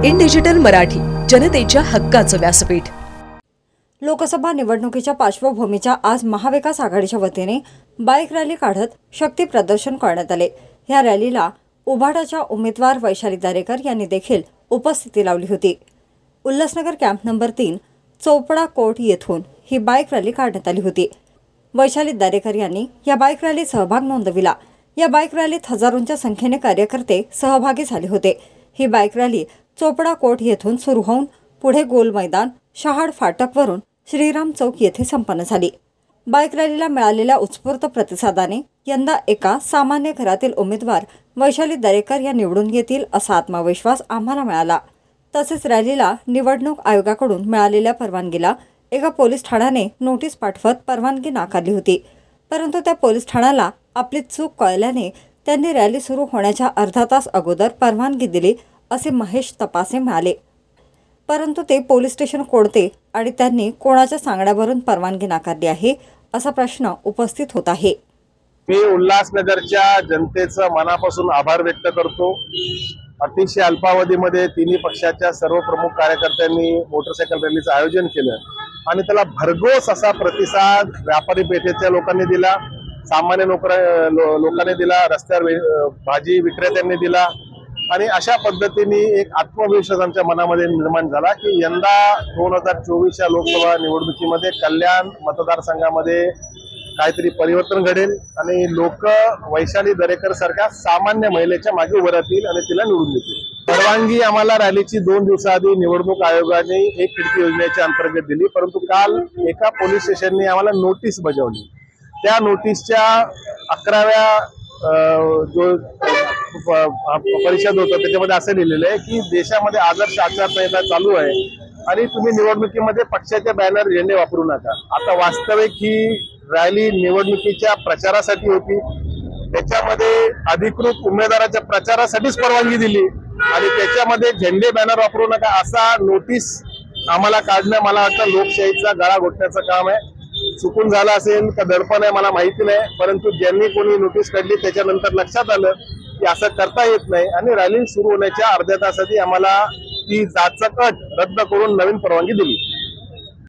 In digital Marathi, जनतेच्या हक्काचं व्यासपीठ। लोकसभा निवडणुकीच्या पार्श्वभूमीच्या आज महाविकास आघाडीच्या वतीने बाईक रॅली काढत शक्ती प्रदर्शन करण्यात आले। या रॅलीला उभाटाच्या उमेदवार वैशाली दारेकर यांनी देखील उपस्थिती लावली होती। Ulhasnagar camp number 3 Chopda court येथून ही बाईक रॅली काढण्यात आली होती। वैशाली दारेकर यांनी या बाईक रॅलीत सहभाग नोंदविला। या बाईक रॅलीत हजारोंच्या संख्येने कार्यकर्ते सहभागी झाले होते। ही बाईक रॅली चोपडा कोर्ट येथून सुरू होऊन पुढे गोल मैदान, शहाड फाटकवरून श्रीराम चौक येथे संपन्न झाली। बाईक रॅलीला मिळालेल्या उत्स्फूर्त प्रतिसादाने यंदा एका सामान्य घरातील उमेदवार वैशाली दारेकर या निवडून येतील असा आत्मविश्वास आम्हाला मिळाला। तसेच रॅलीला निवडणूक आयोगाकडून मिळालेल्या परवानगीला एका पोलीस ठाण्याने नोटीस पाठवत परवानगी नाकारली होती, परंतु त्या पोलीस ठाण्याला आपली चूक कळल्याने त्यांनी रॅली सुरू होण्याच्या अर्धा तास अगोदर परवानगी दिली असे महेश तपासे म्हणाले। परंतु ते पोलीस स्टेशन कोणते आणि त्यांनी कोणाच्या सांगण्यावरून परवानगी नाकारली आहे असा प्रश्न उपस्थित होत आहे। मी उल्हासनगरच्या जनतेचा मनापासून आभार व्यक्त करतो। अतिशय अल्पावधीमध्ये तिन्ही पक्षाच्या सर्व प्रमुख कार्यकर्त्यांनी मोटरसायकल रॅलीचं आयोजन केलं आणि त्याला भरघोस असा प्रतिसाद व्यापारी पेठेच्या लोकांनी दिला, सामान्य लोकांनी दिला, रस्त्यावर भाजी विक्रेत्यांनी दिला आणि अशा पद्धतीने एक आत्मविश्वास आमच्या मनामध्ये निर्माण झाला की यंदा 2024च्या लोकसभा निवडणुकीमध्ये कल्याण मतदारसंघामध्ये काहीतरी परिवर्तन घडेल आणि लोक वैशाली दारेकर सारख्या सामान्य महिलेच्या मागे उभे राहतील आणि तिला निवडून देतील। परवानगी आम्हाला रॅलीची 2 दिवसाआधी निवडणूक आयोगाने एक खिडकी योजनेच्या अंतर्गत दिली, परंतु काल एका पोलीस स्टेशनने आम्हाला नोटीस बजावली। त्या नोटीसच्या 11व्या जो परिषद होतं त्याच्यामध्ये असं लिहिलेलं आहे की देशामध्ये आदर्श आचारसंहिता चालू आहे आणि तुम्ही निवडणुकीमध्ये पक्षाचे बॅनर झेंडे वापरू नका। आता वास्तविक ही रॅली निवडणुकीच्या प्रचारासाठी होती, त्याच्यामध्ये अधिकृत उमेदवाराच्या प्रचारासाठीच परवानगी दिली आणि त्याच्यामध्ये झेंडे बॅनर वापरू नका असा नोटीस आम्हाला काढणं मला वाटतं लोकशाहीचा गळा घोटण्याचं काम आहे। चुकून झालं असेल का दडपण आहे मला माहिती नाही, परंतु ज्यांनी कोणी नोटीस काढली त्याच्यानंतर लक्षात आलं की असं करता येत नाही आणि रॅली सुरू होण्याच्या अर्ध्या तासाची आम्हाला ती जाचक अट रद्द करून नवीन परवानगी दिली।